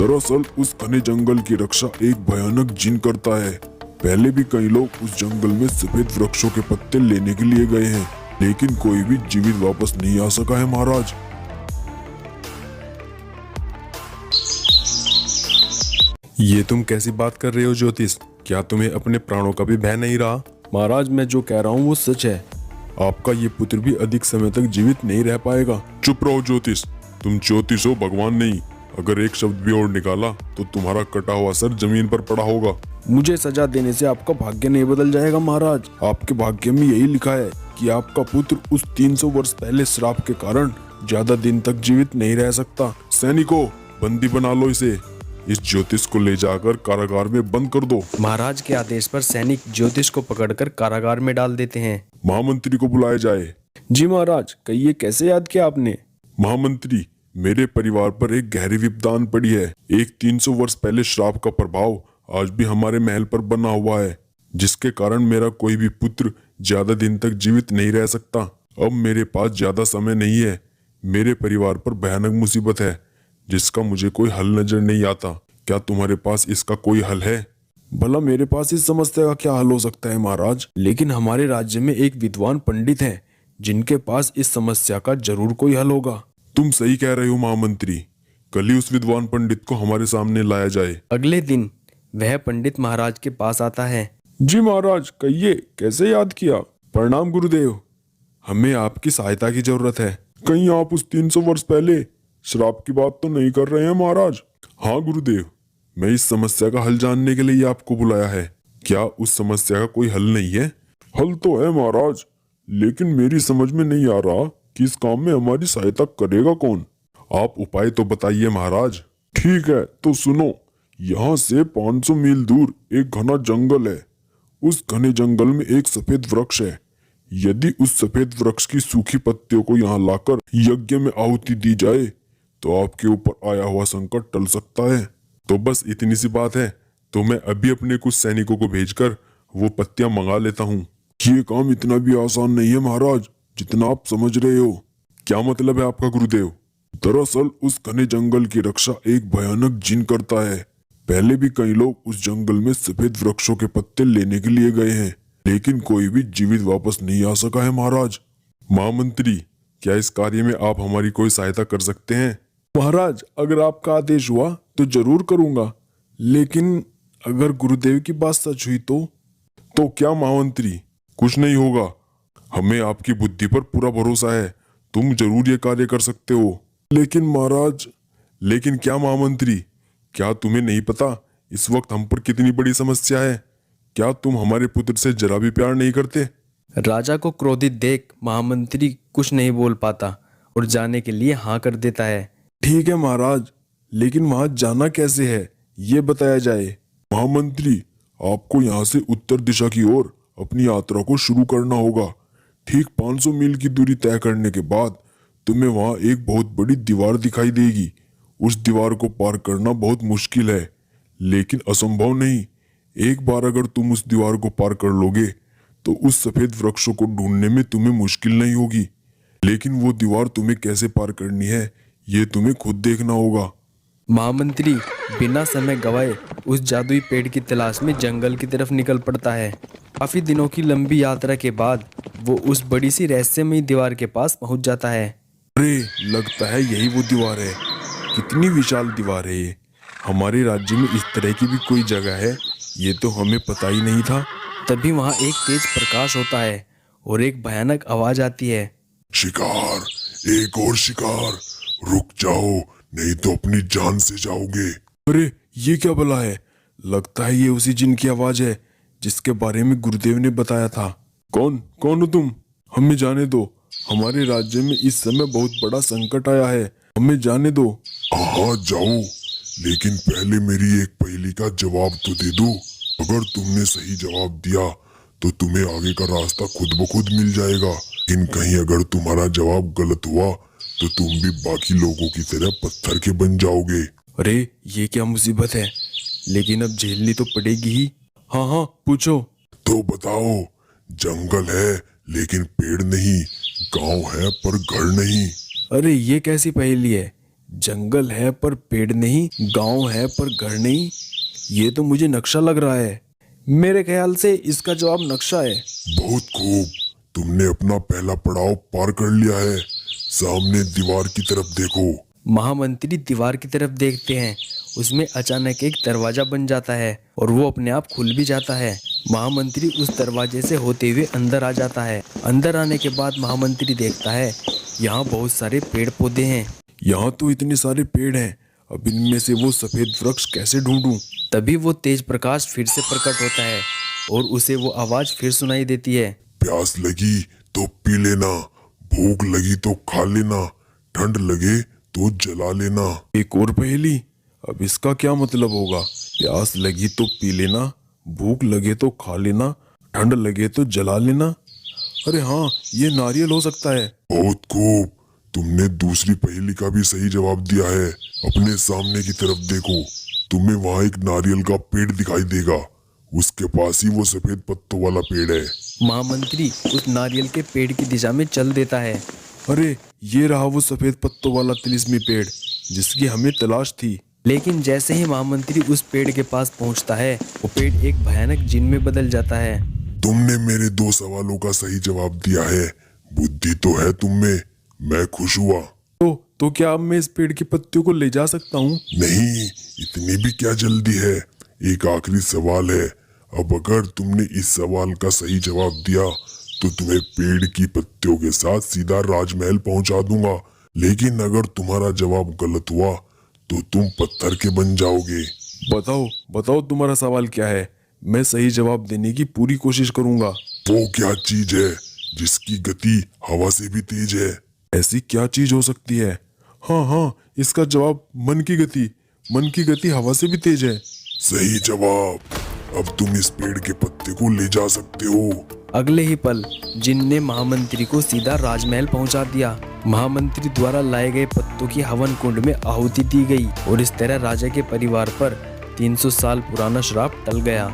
दरअसल उस घने जंगल की रक्षा एक भयानक जिन करता है। पहले भी कई लोग उस जंगल में सफेद वृक्षों के पत्ते लेने के लिए गए हैं, लेकिन कोई भी जीवित वापस नहीं आ सका है महाराज। ये तुम कैसी बात कर रहे हो ज्योतिष? क्या तुम्हें अपने प्राणों का भी भय नहीं रहा? महाराज, मैं जो कह रहा हूँ वो सच है। आपका ये पुत्र भी अधिक समय तक जीवित नहीं रह पाएगा। चुप रहो ज्योतिष, तुम ज्योतिष हो, भगवान नहीं। अगर एक शब्द भी और निकाला तो तुम्हारा कटा हुआ सर जमीन पर पड़ा होगा। मुझे सजा देने से आपका भाग्य नहीं बदल जाएगा महाराज। आपके भाग्य में यही लिखा है कि आपका पुत्र उस 300 वर्ष पहले श्राप के कारण ज्यादा दिन तक जीवित नहीं रह सकता। सैनिकों, बंदी बना लो इसे। इस ज्योतिष को ले जाकर कारागार में बंद कर दो। महाराज के आदेश पर सैनिक ज्योतिष को पकड़कर कारागार में डाल देते हैं। महामंत्री को बुलाया जाए। जी महाराज, कहिए कैसे याद किया आपने? महामंत्री, मेरे परिवार पर एक गहरी विपदान पड़ी है। एक 300 वर्ष पहले श्राप का प्रभाव आज भी हमारे महल पर बना हुआ है, जिसके कारण मेरा कोई भी पुत्र ज्यादा दिन तक जीवित नहीं रह सकता। अब मेरे पास ज्यादा समय नहीं है। मेरे परिवार पर भयानक मुसीबत है जिसका मुझे कोई हल नजर नहीं आता। क्या तुम्हारे पास इसका कोई हल है? भला मेरे पास इस समस्या का क्या हल हो सकता है महाराज? लेकिन हमारे राज्य में एक विद्वान पंडित है जिनके पास इस समस्या का जरूर कोई हल होगा। तुम सही कह रहे हो महामंत्री। कल ही उस विद्वान पंडित को हमारे सामने लाया जाए। अगले दिन वह पंडित महाराज के पास आता है। जी महाराज, कहिए कैसे याद किया? प्रणाम गुरुदेव, हमें आपकी सहायता की जरूरत है। कहीं आप उस 300 वर्ष पहले श्राप की बात तो नहीं कर रहे हैं महाराज? हाँ गुरुदेव, मैं इस समस्या का हल जानने के लिए आपको बुलाया है। क्या उस समस्या का कोई हल नहीं है? हल तो है महाराज, लेकिन मेरी समझ में नहीं आ रहा कि इस काम में हमारी सहायता करेगा कौन। आप उपाय तो बताइए महाराज। ठीक है तो सुनो। यहाँ से 500 मील दूर एक घना जंगल है। उस घने जंगल में एक सफेद वृक्ष है। यदि उस सफेद वृक्ष की सूखी पत्तियों को यहाँ लाकर यज्ञ में आहुति दी जाए तो आपके ऊपर आया हुआ संकट टल सकता है। तो बस इतनी सी बात है। तो मैं अभी अपने कुछ सैनिकों को भेजकर वो पत्तियां मंगा लेता हूँ। ये काम इतना भी आसान नहीं है महाराज जितना आप समझ रहे हो। क्या मतलब है आपका गुरुदेव? दरअसल उस घने जंगल की रक्षा एक भयानक जिन करता है। पहले भी कई लोग उस जंगल में सफेद वृक्षों के पत्ते लेने के लिए गए हैं, लेकिन कोई भी जीवित वापस नहीं आ सका है महाराज। महामंत्री, क्या इस कार्य में आप हमारी कोई सहायता कर सकते हैं? महाराज, अगर आपका आदेश हुआ तो जरूर करूंगा, लेकिन अगर गुरुदेव की बात सच हुई तो क्या महामंत्री? कुछ नहीं होगा। हमें आपकी बुद्धि पर पूरा भरोसा है। तुम जरूर ये कार्य कर सकते हो। लेकिन महाराज। लेकिन क्या महामंत्री? क्या तुम्हें नहीं पता इस वक्त हम पर कितनी बड़ी समस्या है? क्या तुम हमारे पुत्र से जरा भी प्यार नहीं करते? राजा को क्रोधित देख महामंत्री कुछ नहीं बोल पाता और जाने के लिए हाँ कर देता है। ठीक है महाराज, लेकिन वहां जाना कैसे है ये बताया जाए। महामंत्री, आपको यहाँ से उत्तर दिशा की ओर अपनी यात्रा को शुरू करना होगा। ठीक 500 मील की दूरी तय करने के बाद तुम्हें वहाँ एक बहुत बड़ी दीवार दिखाई देगी। उस दीवार को पार करना बहुत मुश्किल है, लेकिन असंभव नहीं। एक बार अगर तुम उस दीवार को पार कर लोगे तो उस सफेद वृक्षों को ढूंढने में तुम्हें मुश्किल नहीं होगी। लेकिन वो दीवार तुम्हें कैसे पार करनी है ये तुम्हें खुद देखना होगा। महामंत्री बिना समय गवाए उस जादुई पेड़ की तलाश में जंगल की तरफ निकल पड़ता है। काफी दिनों की लंबी यात्रा के बाद वो उस बड़ी सी रहस्यमयी दीवार के पास पहुंच जाता है। अरे, लगता है यही वो दीवार है। कितनी विशाल दीवार है ये। हमारे राज्य में इस तरह की भी कोई जगह है, ये तो हमें पता ही नहीं था। तभी वहाँ एक तेज प्रकाश होता है और एक भयानक आवाज आती है। शिकार, एक और शिकार। रुक जाओ, नहीं तो अपनी जान से जाओगे। अरे, ये क्या भला है? लगता है ये उसी जिन की आवाज है जिसके बारे में गुरुदेव ने बताया था। कौन हो तुम? हमें जाने दो। हमारे राज्य में इस समय बहुत बड़ा संकट आया है, हमें जाने दो। हाँ जाओ, लेकिन पहले मेरी एक पहेली का जवाब तो दे दो। अगर तुमने सही जवाब दिया तो तुम्हें आगे का रास्ता खुद ब खुद मिल जाएगा। लेकिन कहीं अगर तुम्हारा जवाब गलत हुआ तो तुम भी बाकी लोगों की तरह पत्थर के बन जाओगे। अरे, ये क्या मुसीबत है? लेकिन अब झेलनी तो पड़ेगी ही। हाँ, पूछो। तो बताओ। जंगल है लेकिन पेड़ नहीं, गांव है पर घर नहीं। अरे, ये कैसी पहेली है? जंगल है पर पेड़ नहीं, गांव है पर घर नहीं। ये तो मुझे नक्शा लग रहा है। मेरे ख्याल से इसका जवाब नक्शा है। बहुत खूब, तुमने अपना पहला पड़ाव पार कर लिया है। सामने दीवार की तरफ देखो। महामंत्री दीवार की तरफ देखते हैं। उसमें अचानक एक दरवाजा बन जाता है और वो अपने आप खुल भी जाता है। महामंत्री उस दरवाजे से होते हुए अंदर आ जाता है। अंदर आने के बाद महामंत्री देखता है यहाँ बहुत सारे पेड़ पौधे हैं। यहाँ तो इतने सारे पेड़ हैं, अब इनमें से वो सफेद वृक्ष कैसे ढूंढूं? तभी वो तेज प्रकाश फिर से प्रकट होता है और उसे वो आवाज फिर सुनाई देती है। प्यास लगी तो पी लेना, भूख लगी तो खा लेना, ठंड लगे तो जला लेना। एक और पहेली, अब इसका क्या मतलब होगा? प्यास लगी तो पी लेना, भूख लगे तो खा लेना, ठंड लगे तो जला लेना। अरे हाँ, ये नारियल हो सकता है। बहुत खूब, तुमने दूसरी पहेली का भी सही जवाब दिया है। अपने सामने की तरफ देखो, तुम्हें वहाँ एक नारियल का पेड़ दिखाई देगा। उसके पास ही वो सफेद पत्तों वाला पेड़ है। महामंत्री उस नारियल के पेड़ की दिशा में चल देता है। अरे ये रहा वो सफेद पत्तों वाला तिलिस्मी पेड़ जिसकी हमें तलाश थी। लेकिन जैसे ही महामंत्री उस पेड़ के पास पहुंचता है, वो पेड़ एक भयानक जिन में बदल जाता है। तुमने मेरे 2 सवालों का सही जवाब दिया है। बुद्धि तो है तुम में, मैं खुश हुआ। तो क्या अब मैं इस पेड़ की पत्तियों को ले जा सकता हूँ? नहीं, इतनी भी क्या जल्दी है। एक आखिरी सवाल है। अब अगर तुमने इस सवाल का सही जवाब दिया तो तुम्हें पेड़ की पत्तियों के साथ सीधा राजमहल पहुंचा दूंगा। लेकिन अगर तुम्हारा जवाब गलत हुआ तो तुम पत्थर के बन जाओगे। बताओ तुम्हारा सवाल क्या है? मैं सही जवाब देने की पूरी कोशिश करूंगा। वो क्या चीज है जिसकी गति हवा से भी तेज है? ऐसी क्या चीज हो सकती है? हाँ, इसका जवाब मन की गति हवा से भी तेज है। सही जवाब। अब तुम इस पेड़ के पत्ते को ले जा सकते हो। अगले ही पल जिन ने महामंत्री को सीधा राजमहल पहुंचा दिया। महामंत्री द्वारा लाए गए पत्तों की हवन कुंड में आहुति दी गई और इस तरह राजा के परिवार पर 300 साल पुराना श्राप टल गया।